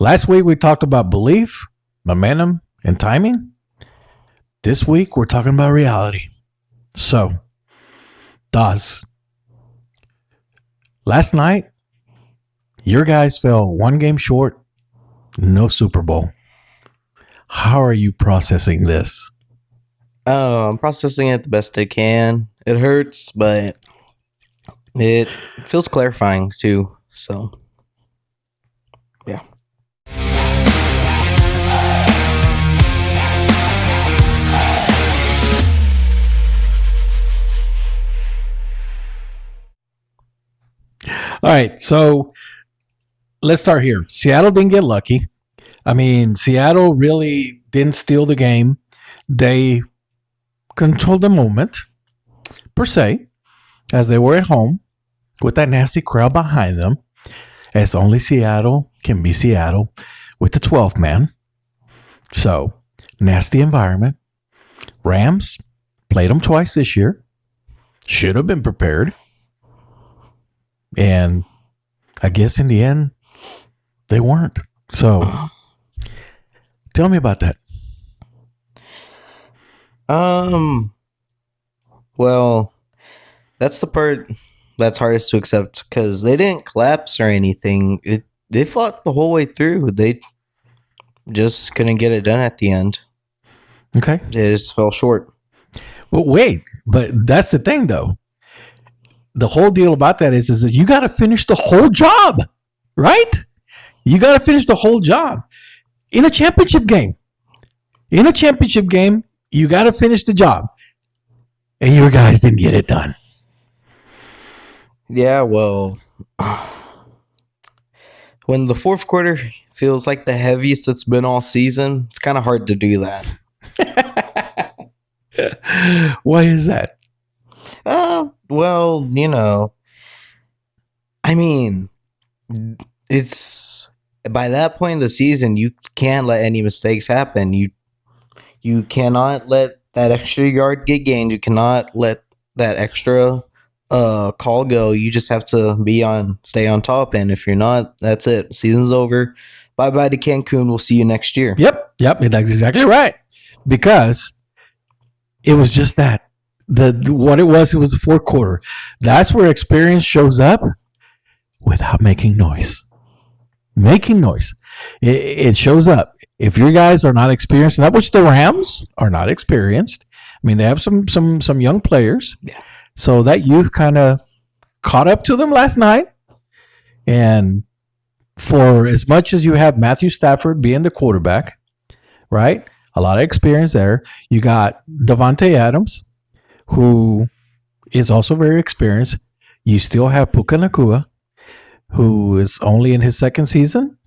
Last week we talked about belief, momentum, and timing. This week we're talking about reality. So, Daz, last night your guys fell one game short, no Super Bowl. How are you processing this? I'm processing it the best I can. It hurts, but it feels clarifying too. So, yeah. All right, so let's start here. Seattle didn't get lucky. I mean, Seattle really didn't steal the game. They controlled the moment, per se, as they were at home with that nasty crowd behind them, as only Seattle can be Seattle with the 12th man. So, nasty environment. Rams played them twice this year. Should have been prepared. And I guess in the end, they weren't. So, tell me about that. Well, that's the part that's hardest to accept because they didn't collapse or anything. They fought the whole way through. They just couldn't get it done at the end. Okay. They just fell short. Well, wait, but that's the thing, though. The whole deal about that is that you got to finish the whole job, right? You got to finish the whole job in a championship game. In a championship game, you got to finish the job. And your guys didn't get it done. Yeah, well, when the fourth quarter feels like the heaviest it's been all season, it's kind of hard to do that. Why is that? Well, I mean, it's by that point in the season, you can't let any mistakes happen. You cannot let that extra yard get gained. You cannot let that extra call go. You just have to stay on top. And if you're not, that's it. Season's over. Bye-bye to Cancun. We'll see you next year. Yep, that's exactly right. Because it was just that. What it was the fourth quarter. That's where experience shows up without making noise. Making noise. It shows up. If your guys are not experienced, not which the Rams are not experienced. I mean, they have some young players. Yeah. So that youth kind of caught up to them last night. And for as much as you have Matthew Stafford being the quarterback, right? A lot of experience there. You got Davante Adams, who is also very experienced. You still have Puka Nacua, who is only in his second season.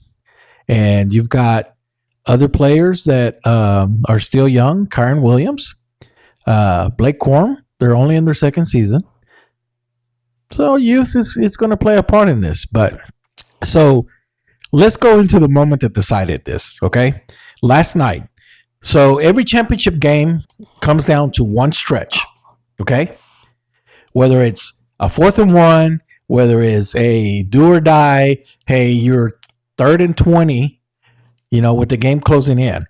And you've got other players that are still young. Kyron Williams, Blake Corum, they're only in their second season. So youth is going to play a part in this. But so let's go into the moment that decided this, okay? Last night. So every championship game comes down to one stretch. Okay, whether it's a 4th and 1, whether it's a do or die, hey, you're 3rd and 20, with the game closing in.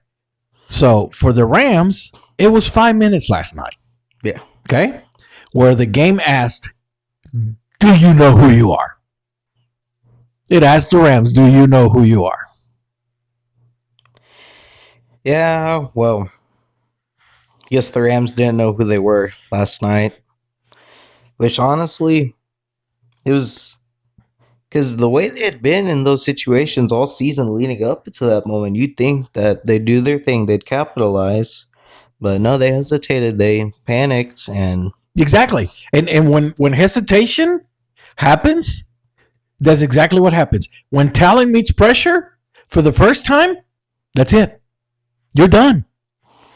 So for the Rams, it was 5 minutes last night. Yeah. Okay, where the game asked, "Do you know who you are?" It asked the Rams, "Do you know who you are?" Yeah. Well. Yes, the Rams didn't know who they were last night, which honestly, it was because the way they had been in those situations all season leading up to that moment, you'd think that they'd do their thing, they'd capitalize, but no, they hesitated, they panicked, and exactly. And when hesitation happens, that's exactly what happens. When talent meets pressure for the first time, that's it. You're done.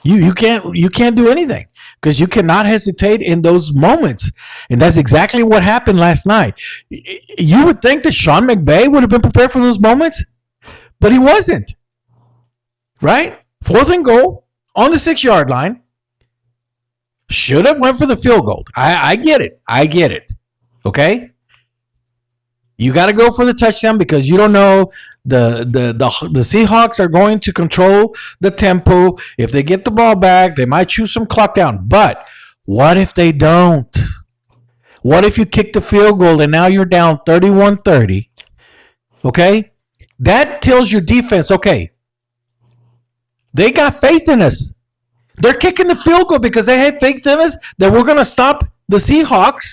You can't do anything because you cannot hesitate in those moments. And that's exactly what happened last night. You would think that Sean McVay would have been prepared for those moments, but he wasn't. Right? 4th and goal on the 6-yard line. Should have went for the field goal. I get it. Okay? You got to go for the touchdown because you don't know the Seahawks are going to control the tempo. If they get the ball back, they might choose some clock down. But what if they don't? What if you kick the field goal and now you're down 31-30? Okay? That tells your defense, okay, they got faith in us. They're kicking the field goal because they have faith in us that we're going to stop the Seahawks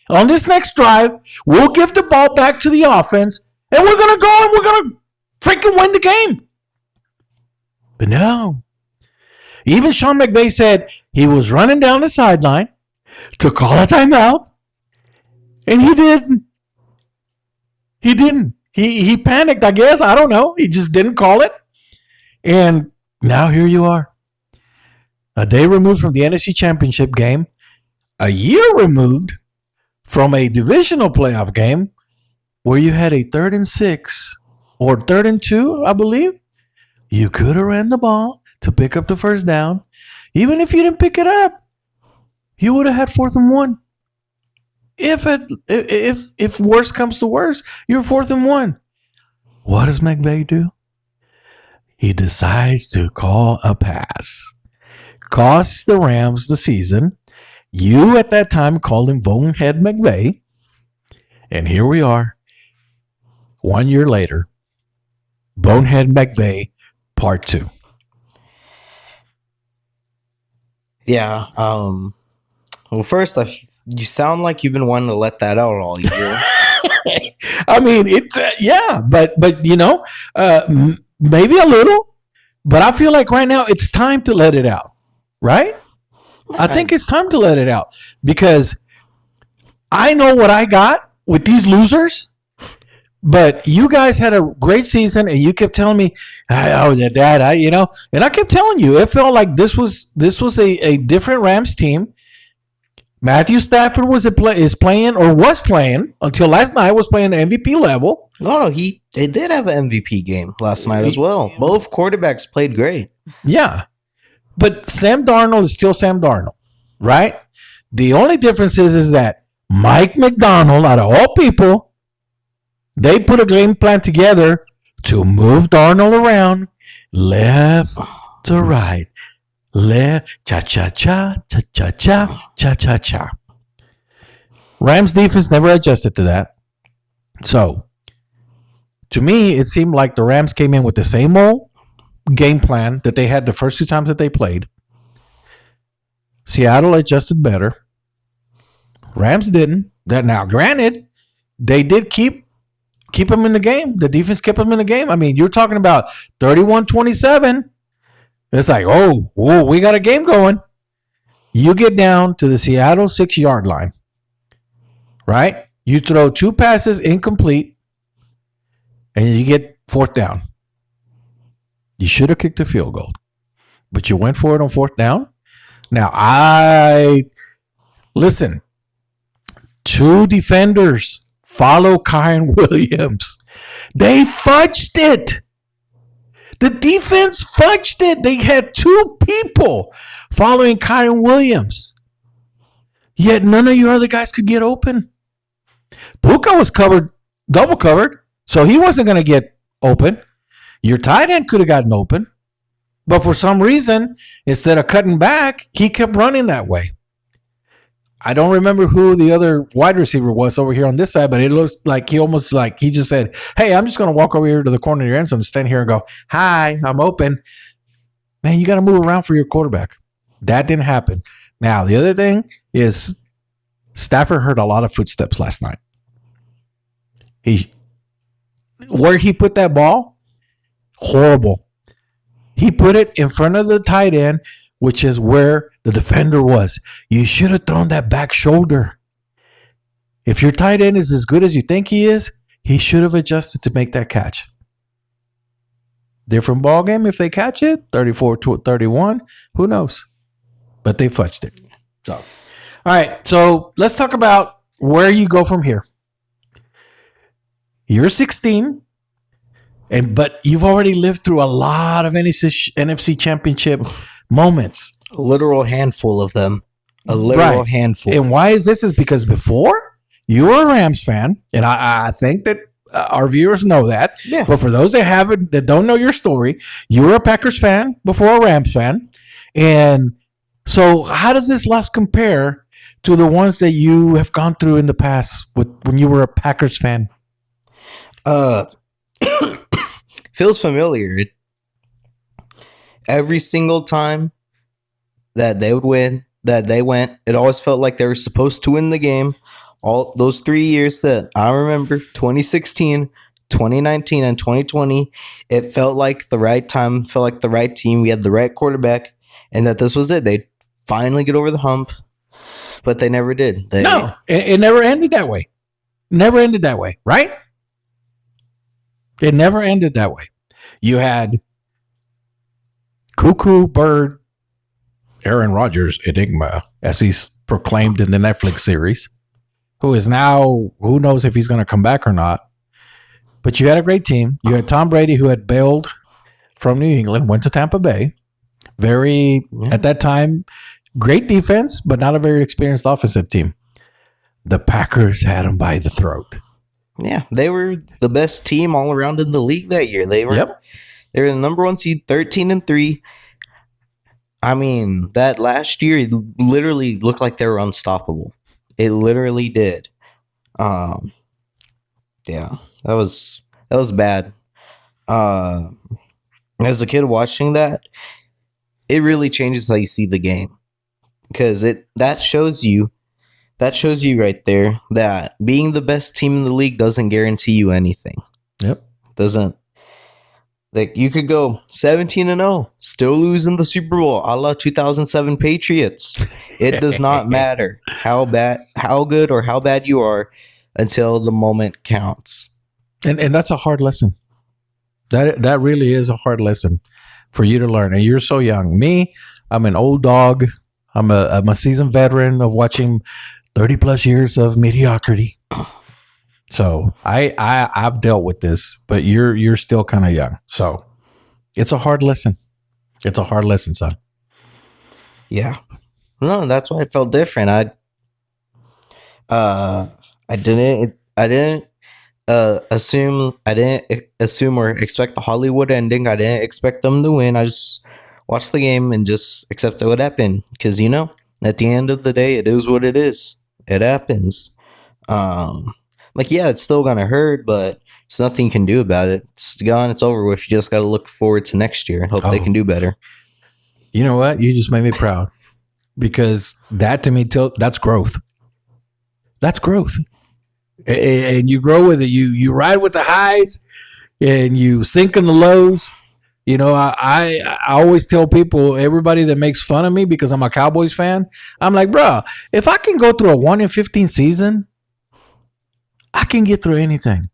on this next drive. We'll give the ball back to the offense, and we're going to go and we're going to freaking win the game. But no. Even Sean McVay said he was running down the sideline to call a timeout, and he didn't. He didn't. He panicked, I guess. I don't know. He just didn't call it. And now here you are. A day removed from the NFC Championship game. A year removed from a divisional playoff game where you had a 3rd and 6 or 3rd and 2, I believe. You could have ran the ball to pick up the first down. Even if you didn't pick it up, you would have had 4th and 1. If worse comes to worse, you're 4th and 1. What does McVay do? He decides to call a pass. Costs the Rams the season. You at that time called him Bonehead McVay. And here we are, 1 year later. Bonehead McVay, part 2. Yeah. Well, first, you sound like you've been wanting to let that out all year. I mean, it's but you know, maybe a little, but I feel like right now it's time to let it out, right? I think it's time to let it out because I know what I got with these losers, but you guys had a great season and you kept telling me, "Oh, Dad, you know," and I kept telling you it felt like this was a different Rams team. Matthew Stafford was playing until last night was playing the MVP level. No, they did have an MVP game last night as well. Both quarterbacks played great. Yeah. But Sam Darnold is still Sam Darnold, right? The only difference is that Mike McDonald, out of all people, they put a game plan together to move Darnold around left to right. Left, cha-cha-cha, cha-cha-cha, cha-cha-cha. Rams defense never adjusted to that. So, to me, it seemed like the Rams came in with the same old game plan that they had the first 2 times that they played. Seattle adjusted better. Rams didn't. Now, granted, they did keep them in the game. The defense kept them in the game. I mean, you're talking about 31-27. It's like, oh, we got a game going. You get down to the Seattle 6-yard line, right? You throw 2 passes incomplete, and you get 4th down. You should have kicked the field goal, but you went for it on 4th down. Now, listen, 2 defenders follow Kyren Williams. They fudged it. The defense fudged it. They had 2 people following Kyren Williams. Yet none of your other guys could get open. Puka was double covered, so he wasn't going to get open. Your tight end could have gotten open. But for some reason, instead of cutting back, he kept running that way. I don't remember who the other wide receiver was over here on this side, but it looks like he just said, "Hey, I'm just going to walk over here to the corner of your end zone, stand here and go, 'Hi, I'm open.'" Man, you got to move around for your quarterback. That didn't happen. Now, the other thing is Stafford heard a lot of footsteps last night. Where he put that ball, horrible. He put it in front of the tight end, which is where the defender was. You should have thrown that back shoulder. If your tight end is as good as you think he is, he should have adjusted to make that catch. Different ball game if they catch it, 34-31, who knows? But they fudged it. So, all right, so let's talk about where you go from here. You're 16, but you've already lived through a lot of NFC Championship moments. A literal handful of them. A literal handful. And why is this? Is because before You were a Rams fan, and I think that our viewers know that. Yeah. But for those that don't know your story, you were a Packers fan before a Rams fan, and so how does this loss compare to the ones that you have gone through in the past when you were a Packers fan? Feels familiar. Every single time that they would win, that they went, it always felt like they were supposed to win the game. All those 3 years that I remember, 2016, 2019, and 2020, it felt like the right time, felt like the right team. We had the right quarterback, and that this was it. They'd finally get over the hump, but they never did. No, it never ended that way. Never ended that way, right? It never ended that way. You had Cuckoo Bird, Aaron Rodgers enigma, as he's proclaimed in the Netflix series, who is now, who knows if he's going to come back or not. But you had a great team. You had Tom Brady, who had bailed from New England, went to Tampa Bay. At that time, great defense, but not a very experienced offensive team. The Packers had him by the throat. Yeah, they were the best team all around in the league that year. They were the number one seed, 13-3. I mean, that last year, it literally looked like they were unstoppable. It literally did. Yeah, that was bad. As a kid watching that, it really changes how you see the game, because that shows you right there that being the best team in the league doesn't guarantee you anything. Yep. Doesn't. Like, you could go 17-0, still lose in the Super Bowl, a la 2007 Patriots. It does not matter how good or how bad you are until the moment counts. And that's a hard lesson. That really is a hard lesson for you to learn. And you're so young. Me, I'm an old dog. I'm a seasoned veteran of watching 30 plus years of mediocrity. So I've dealt with this, but you're still kind of young. So it's a hard lesson. It's a hard lesson, son. Yeah. No, that's why it felt different. I didn't assume or expect the Hollywood ending. I didn't expect them to win. I just watched the game and just accepted what happened, because at the end of the day, it is what it is. It happens. It's still gonna hurt, but there's nothing you can do about it. It's gone. It's over with. You just got to look forward to next year and hope they can do better. You know what? You just made me proud, because that to me, that's growth. That's growth, and you grow with it. You ride with the highs, and you sink in the lows. I always tell people, everybody that makes fun of me because I'm a Cowboys fan, I'm like, bro, if I can go through a 1-15 season, I can get through anything.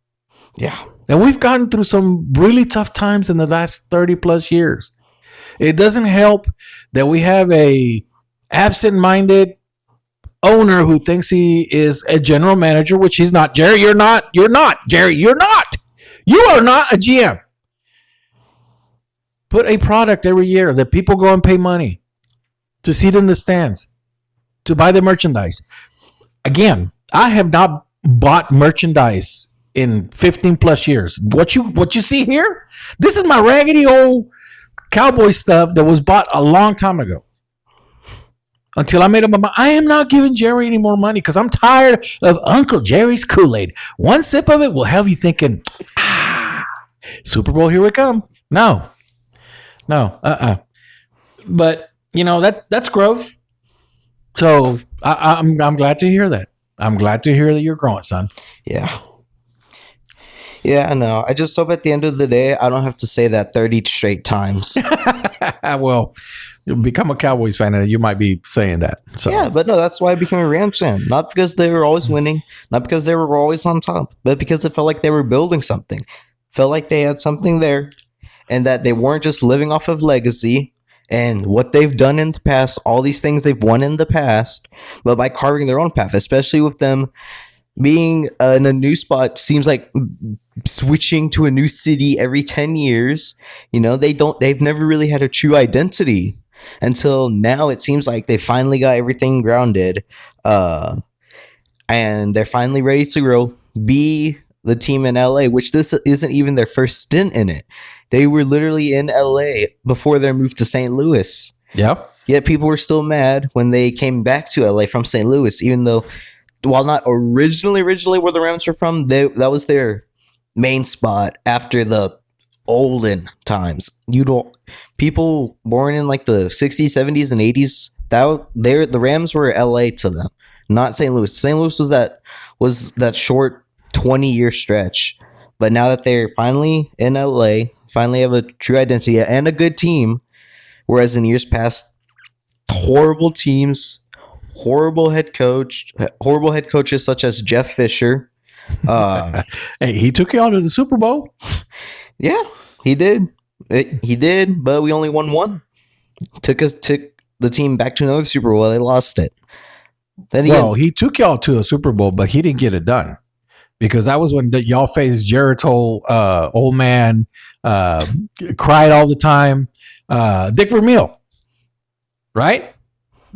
Yeah. And we've gotten through some really tough times in the last 30 plus years. It doesn't help that we have a absent-minded owner who thinks he is a general manager, which he's not. Jerry, you're not. You're not. Jerry, you're not. You are not a GM. Put a product every year that people go and pay money to sit in the stands, to buy the merchandise. Again, I have not bought merchandise in 15 plus years. What you see here, this is my raggedy old Cowboy stuff that was bought a long time ago. Until I made up my mind, I am not giving Jerry any more money, because I'm tired of Uncle Jerry's Kool-Aid. One sip of it will have you thinking, Super Bowl, here we come. No. But that's growth. So I'm glad to hear that. I'm glad to hear that you're growing, son. Yeah. Yeah, I know. I just hope at the end of the day, I don't have to say that 30 straight times. Well, you'll become a Cowboys fan, and you might be saying that. So. Yeah, but no, that's why I became a Rams fan. Not because they were always winning, not because they were always on top, but because it felt like they were building something. Felt like they had something there, and that they weren't just living off of legacy and what they've done in the past, all these things they've won in the past, but by carving their own path, especially with them being in a new spot. Seems like switching to a new city every 10 years. They've never really had a true identity until now. It seems like they finally got everything grounded. and they're finally ready to grow, be the team in LA, which this isn't even their first stint in it. They were literally in LA before their move to St. Louis. Yep. Yet people were still mad when they came back to LA from St. Louis, even though, while not originally where the Rams were from, that was their main spot after the olden times. People born in like the 60s, 70s, and 80s, the Rams were LA to them, not St. Louis. St. Louis was that short 20-year stretch. But now that they're finally in LA, finally have a true identity and a good team, whereas in years past, horrible teams, horrible head coaches such as Jeff Fisher. Hey, he took y'all to the Super Bowl. Yeah, he did. He did, but we only won one. Took the team back to another Super Bowl. They lost it. Then he took y'all to a Super Bowl, but he didn't get it done because that was when y'all faced Jericho, old man, cried all the time. Dick Vermeil, right?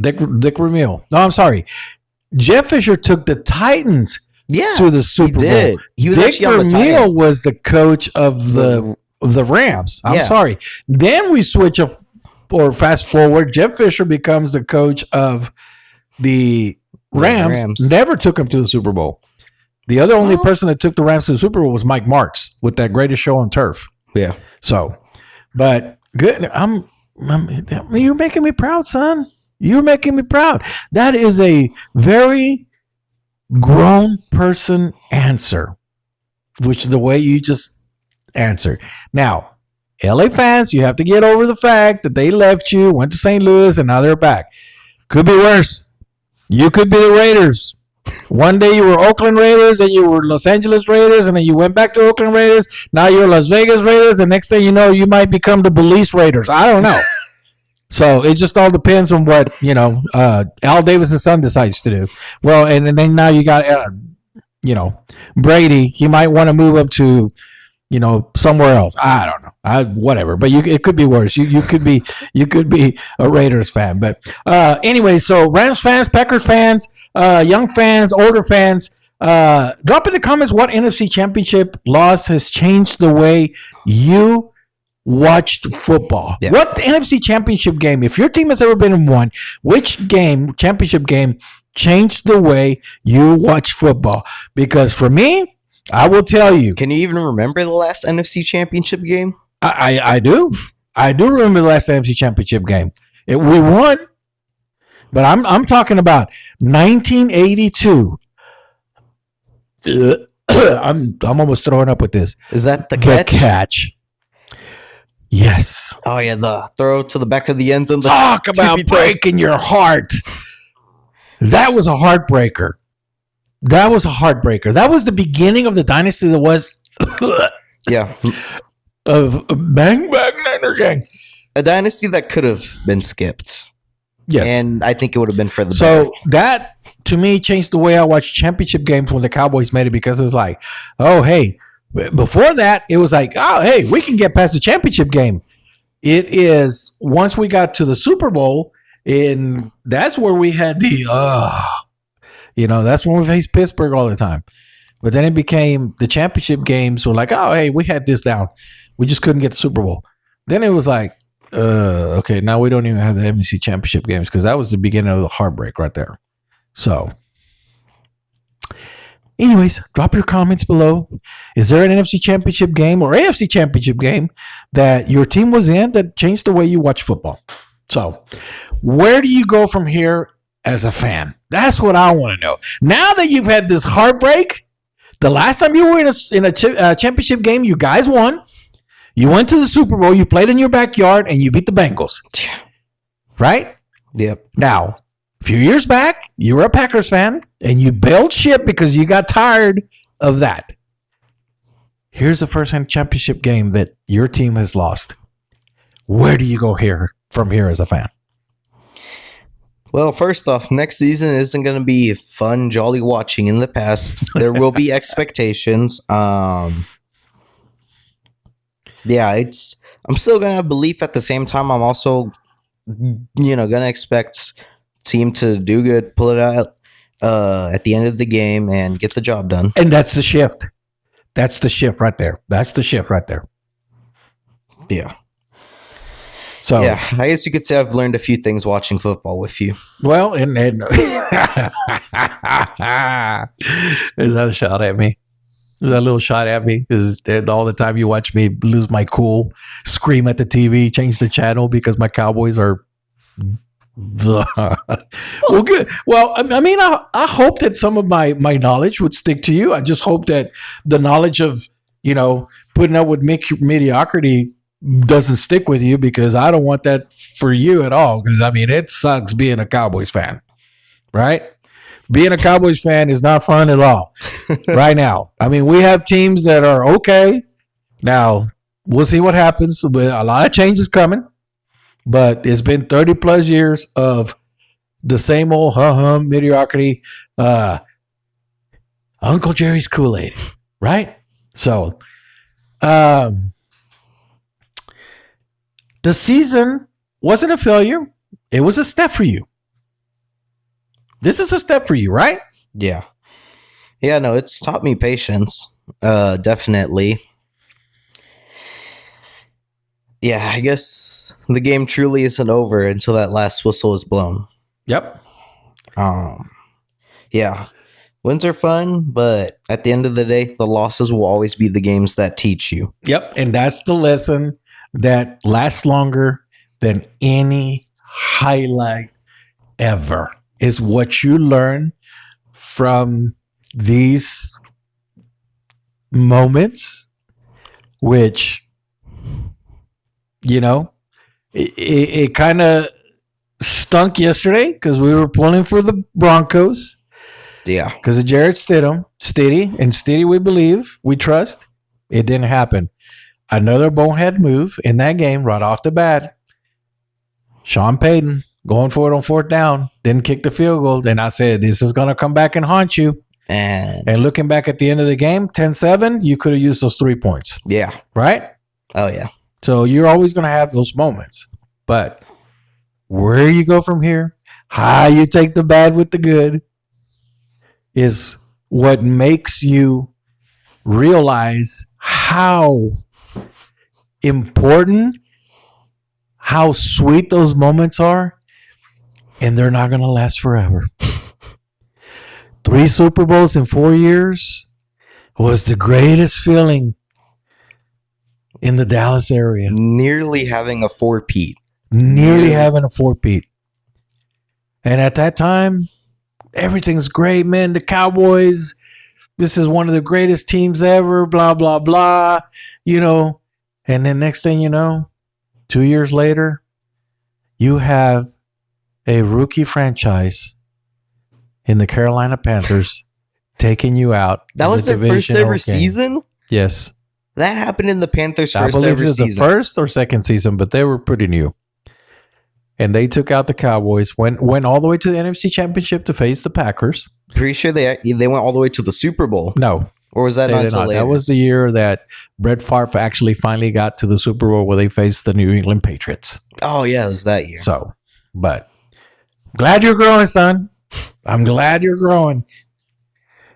Dick Vermeil. No, I'm sorry. Jeff Fisher took the Titans to the Super Bowl. He was Dick Vermeil was the coach of the Rams. I'm sorry. Then we switch or fast forward. Jeff Fisher becomes the coach of the Rams. Never took him to the Super Bowl. The other only person that took the Rams to the Super Bowl was Mike Martz with that Greatest Show on Turf. Yeah. So, but good. You're making me proud, son. You're making me proud. That is a very grown person answer, which is the way you just answered. Now, LA fans, you have to get over the fact that they left you, went to St. Louis, and now they're back. Could be worse. You could be the Raiders. One day you were Oakland Raiders, and you were Los Angeles Raiders, and then you went back to Oakland Raiders. Now you're Las Vegas Raiders, and next thing you know, you might become the Belize Raiders. I don't know. So it just all depends on what, Al Davis' son decides to do. Well, and then now you got, Brady. He might want to move up to, somewhere else. I don't know. Whatever. But it could be worse. You could be a Raiders fan. But anyway, so Rams fans, Packers fans, young fans, older fans, drop in the comments what NFC Championship loss has changed the way you watched football. Yeah. What NFC Championship game, if your team has ever been in one, which championship game changed the way you watch football? Because for me, I will tell you. Can you even remember the last NFC Championship game? I do. I do remember the last NFC Championship game. We won, but I'm talking about 1982. I'm almost throwing up with this. Is that the catch? The catch. Yes. Oh, yeah, the throw to the back of the end zone. Talk about breaking your heart. That was a heartbreaker. That was the beginning of the dynasty that was of Bang Bang Niner Gang. A dynasty that could have been skipped. Yes. And I think it would have been for the better. So that, to me, changed the way I watch championship games when the Cowboys made it, because it's like, oh, hey, before that, it was like, oh, hey, we can get past the championship game. It is, once we got to the Super Bowl, and that's where we had that's when we faced Pittsburgh all the time. But then it became the championship games were like, oh, hey, we had this down. We just couldn't get the Super Bowl. Then it was like, okay, now we don't even have the NFC Championship games, because that was the beginning of the heartbreak right there. So, anyways, drop your comments below. Is there an NFC Championship game or AFC Championship game that your team was in that changed the way you watch football? So, where do you go from here as a fan? That's what I want to know. Now that you've had this heartbreak, the last time you were in a championship game, you guys won. You went to the Super Bowl. You played in your backyard, and you beat the Bengals. Right? Yep. Now, a few years back, you were a Packers fan, and you bailed ship because you got tired of that. Here's the first championship game that your team has lost. Where do you go from here as a fan? Well, first off, next season isn't going to be fun, jolly watching. In the past, there will be expectations. I'm still going to have belief. At the same time, I'm also, going to expect team to do good, pull it out. at the end of the game and get the job done. And that's the shift. That's the shift right there. That's the shift right there. Yeah. So Yeah, I guess you could say I've learned a few things watching football with you. well, and is that a shot at me? Is that a little shot at me? Because all the time you watch me lose my cool, scream at the TV, change the channel because my Cowboys are. Well, good. Well, I mean, I hope that some of my knowledge would stick to you. I just hope that the knowledge of putting up with mediocrity doesn't stick with you, because I don't want that for you at all. Because I mean, it sucks being a Cowboys fan, right? Being a Cowboys fan is not fun at all right now. I mean, we have teams that are okay. Now, we'll see what happens. But a lot of change is coming. But it's been 30 plus years of the same old mediocrity. Uncle Jerry's Kool-Aid, right? So, the season wasn't a failure. It was a step for you. This is a step for you, right? Yeah. Yeah, no, it's taught me patience. Definitely. Yeah, I guess the game truly isn't over until that last whistle is blown. Yep. Yeah. Wins are fun, but at the end of the day, the losses will always be the games that teach you. Yep. And that's the lesson that lasts longer than any highlight ever, is what you learn from these moments, which, it kind of stunk yesterday because we were pulling for the Broncos. Yeah. Because of Jarrett Stidham. Stiddy, we believe, we trust. It didn't happen. Another bonehead move in that game right off the bat. Sean Payton going for it on fourth down, didn't kick the field goal. Then I said, this is going to come back and haunt you. And looking back at the end of the game, 10-7, you could have used those 3 points. Yeah. Right? Oh, yeah. So you're always going to have those moments. But where you go from here, how you take the bad with the good, is what makes you realize how important, how sweet those moments are. And they're not going to last forever. 3 Super Bowls in 4 years was the greatest feeling in the Dallas area. Nearly having a four-peat. Having a four-peat. And at that time, everything's great, man. The Cowboys, this is one of the greatest teams ever, blah, blah, blah. And then next thing you know, 2 years later, you have a rookie franchise in the Carolina Panthers taking you out. That was their first ever season? Yes. That happened in the Panthers' I first believe ever it was season. the first or second season, but they were pretty new. And they took out the Cowboys, went all the way to the NFC Championship to face the Packers. Pretty sure they went all the way to the Super Bowl. No. Or was that not until later? That was the year that Brett Favre actually finally got to the Super Bowl, where they faced the New England Patriots. Oh, yeah, it was that year. So, but glad you're growing, son. I'm glad you're growing.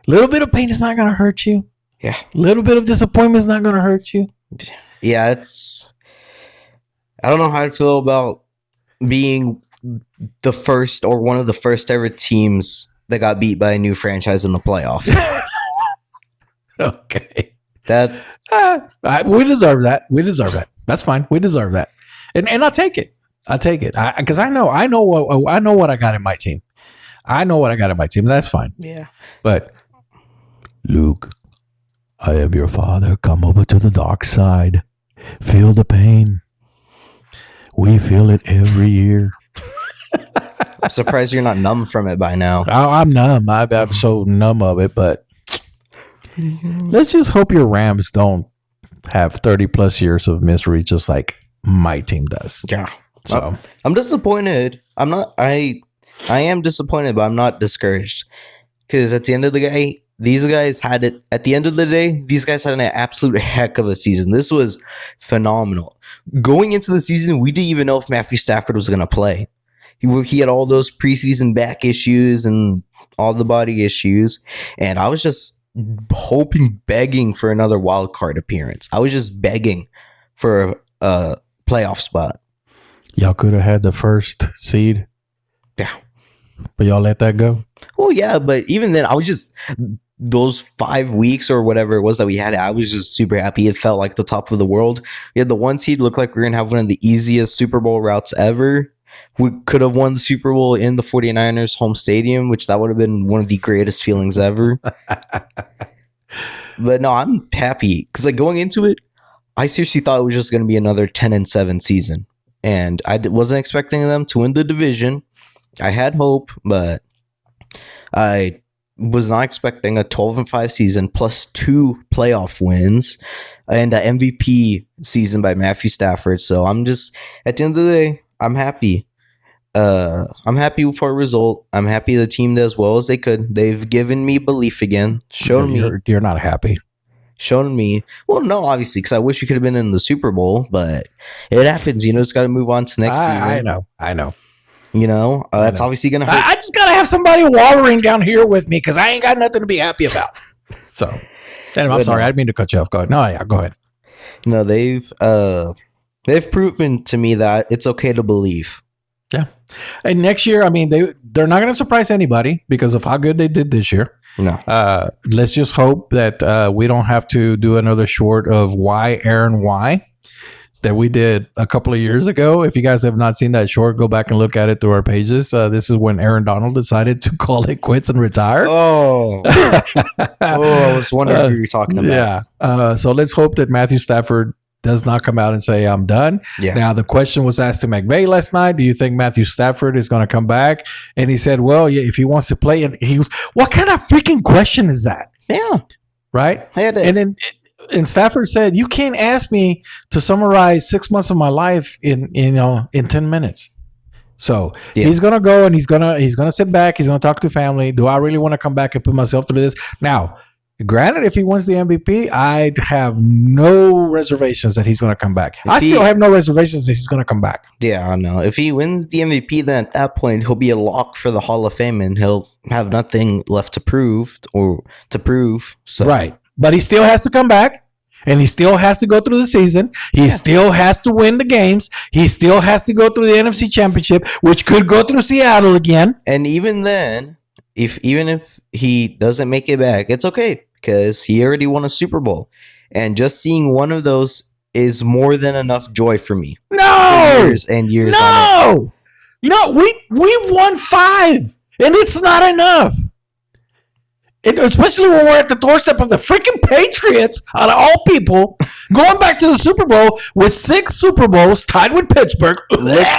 A little bit of pain is not going to hurt you. Yeah. A little bit of disappointment is not going to hurt you. Yeah, I don't know how I feel about being the first or one of the first ever teams that got beat by a new franchise in the playoffs. Okay. We deserve that. That's fine. We deserve that. And I'll take it. Because I know what I got in my team. That's fine. Yeah. But Luke, I am your father. Come over to the dark side. Feel the pain. We feel it every year. I'm surprised you're not numb from it by now. I'm numb. I'm so numb of it, but let's just hope your Rams don't have 30 plus years of misery just like my team does. Yeah. So I'm disappointed. I am disappointed, but I'm not discouraged. Because at the end of the day, these guys had it. At the end of the day, these guys had an absolute heck of a season. This was phenomenal. Going into the season, we didn't even know if Matthew Stafford was going to play. He had all those preseason back issues and all the body issues, and I was just begging for another wild card appearance. I was just begging for a playoff spot. Y'all could have had the first seed. Yeah. But y'all let that go? Well, yeah, but even then, I was just, those 5 weeks or whatever it was that we had, I was just super happy. It felt like the top of the world. We had the 1 seed, looked like we were going to have one of the easiest Super Bowl routes ever. We could have won the Super Bowl in the 49ers home stadium, which that would have been one of the greatest feelings ever. But no, I'm happy because like going into it, I seriously thought it was just going to be another 10-7 season. And I wasn't expecting them to win the division. I had hope, but I was not expecting a 12-5 season plus 2 playoff wins and an MVP season by Matthew Stafford. So I'm just, at the end of the day, I'm happy. I'm happy for a result. I'm happy the team did as well as they could. They've given me belief again. You're not happy. Shown me. Well, no, obviously, because I wish we could have been in the Super Bowl, but it happens. You know, it's got to move on to next season. I know. You know, that's obviously going to hurt. I just got to have somebody wallowing down here with me because I ain't got nothing to be happy about. So, anyway, I'm sorry. I didn't mean to cut you off. Go ahead. No, yeah, go ahead. No, they've proven to me that it's okay to believe. Yeah. And next year, I mean, they're not going to surprise anybody because of how good they did this year. No. Let's just hope that we don't have to do another short of why Aaron why that we did a couple of years ago. If you guys have not seen that short, go back and look at it through our pages. This is when Aaron Donald decided to call it quits and retire. Oh, I was wondering who you're talking about. Yeah. So let's hope that Matthew Stafford does not come out and say, I'm done. Yeah. Now, the question was asked to McVay last night. Do you think Matthew Stafford is going to come back? And he said, well, yeah, if he wants to play. And what kind of freaking question is that? Yeah. Right? And Stafford said, you can't ask me to summarize 6 months of my life in 10 minutes. So he's going to go and he's going to sit back. He's going to talk to family. Do I really want to come back and put myself through this? Now, granted, if he wins the MVP, I'd have no reservations that he's going to come back. I still have no reservations that he's going to come back. Yeah, I know. If he wins the MVP, then at that point, he'll be a lock for the Hall of Fame and he'll have nothing left to prove. So. Right. But he still has to come back and he still has to go through the season. He still has to win the games. He still has to go through the NFC Championship, which could go through Seattle again. And even then, even if he doesn't make it back, it's okay because he already won a Super Bowl. And just seeing one of those is more than enough joy for me. No! For years and years. No! We've won 5 and it's not enough. And especially when we're at the doorstep of the freaking Patriots, out of all people, going back to the Super Bowl with 6 Super Bowls tied with Pittsburgh.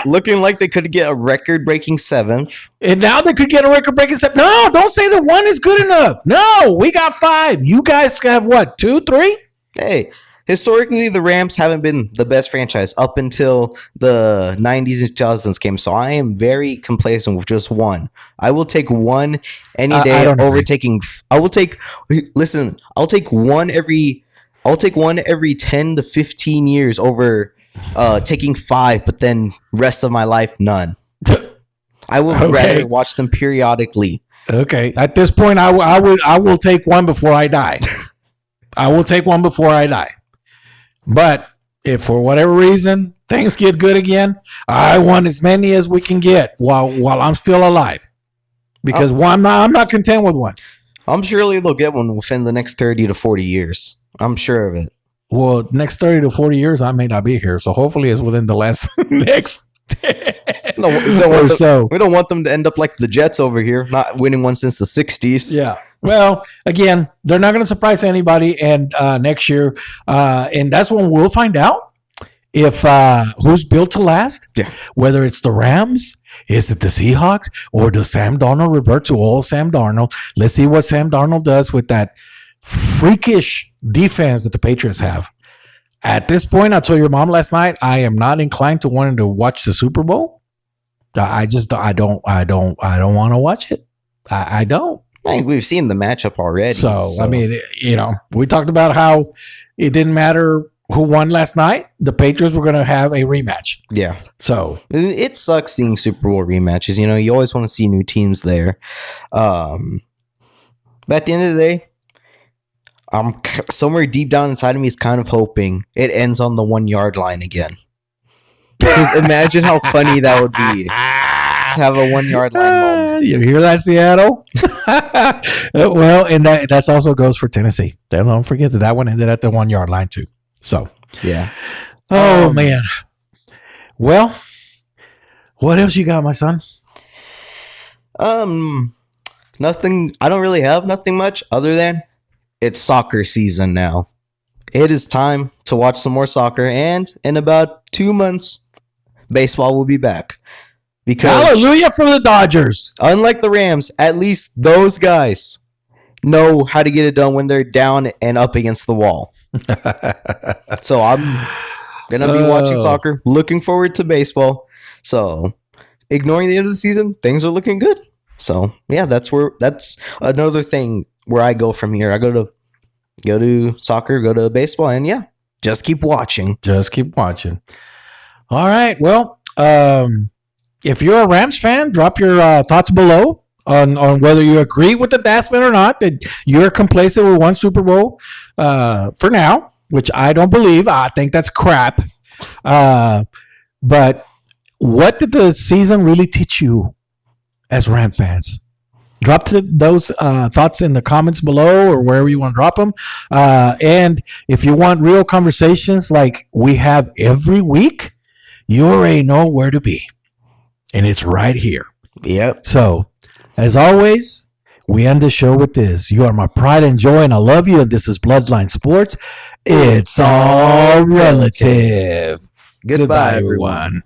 Looking like they could get a record-breaking 7th. And now they could get a record-breaking 7th. No, don't say that 1 is good enough. No, we got 5. You guys have what, 2, 3? Hey, historically, the Rams haven't been the best franchise up until the 90s and 2000s came. So I am very complacent with just 1. I will take 1 any day over taking. I'll take 1 every 10 to 15 years over taking 5, but then rest of my life none. I would rather watch them periodically. Okay, at this point, I will take 1 before I die. I will take 1 before I die. But if for whatever reason things get good again, I want as many as we can get while I'm still alive. Because I'm not content with 1. I'm surely they'll get 1 within the next 30 to 40 years. I'm sure of it. Well, next 30 to 40 years, I may not be here. So hopefully it's within the last next 10 we don't want them to end up like the Jets over here, not winning 1 since the 60s. Yeah. Well, again, they're not going to surprise anybody, and next year, and that's when we'll find out if who's built to last. Yeah. Whether it's the Rams, is it the Seahawks, or does Sam Darnold revert to all Sam Darnold? Let's see what Sam Darnold does with that freakish defense that the Patriots have. At this point, I told your mom last night, I am not inclined to wanting to watch the Super Bowl. I don't want to watch it. I don't. I think we've seen the matchup already. So, I mean, we talked about how it didn't matter who won last night, the Patriots were going to have a rematch. Yeah. So It sucks seeing Super Bowl rematches. You know, you always want to see new teams there. But at the end of the day, I'm somewhere deep down inside of me is kind of hoping it ends on the 1 yard line again. Because imagine how funny that would be to have a 1 yard line moment. You hear that, Seattle? Well, and that also goes for Tennessee. Don't forget that one ended at the 1 yard line too. So Yeah. oh man. Well, what else you got, my son? Nothing. I don't really have nothing much other than it's soccer season now. It is time to watch some more soccer, and in about 2 months, baseball will be back. Because Hallelujah for the Dodgers. unlike the Rams, at least those guys know how to get it done when they're down and up against the wall. So I'm gonna be watching soccer, looking forward to baseball. So ignoring the end of the season, things are looking good. So yeah, that's another thing where I go from here. I go to soccer, go to baseball, and yeah, just keep watching. Just keep watching. All right. Well, if you're a Rams fan, drop your thoughts below on whether you agree with the Dasman or not, that you're complacent with one Super Bowl for now, which I don't believe. I think that's crap. But what did the season really teach you as Ram fans? Drop those thoughts in the comments below or wherever you want to drop them. And if you want real conversations like we have every week, you already know where to be. And it's right here. Yep. So, as always, we end the show with this. You are my pride and joy, and I love you. And this is Bloodline Sports. It's all relative. Goodbye, everyone.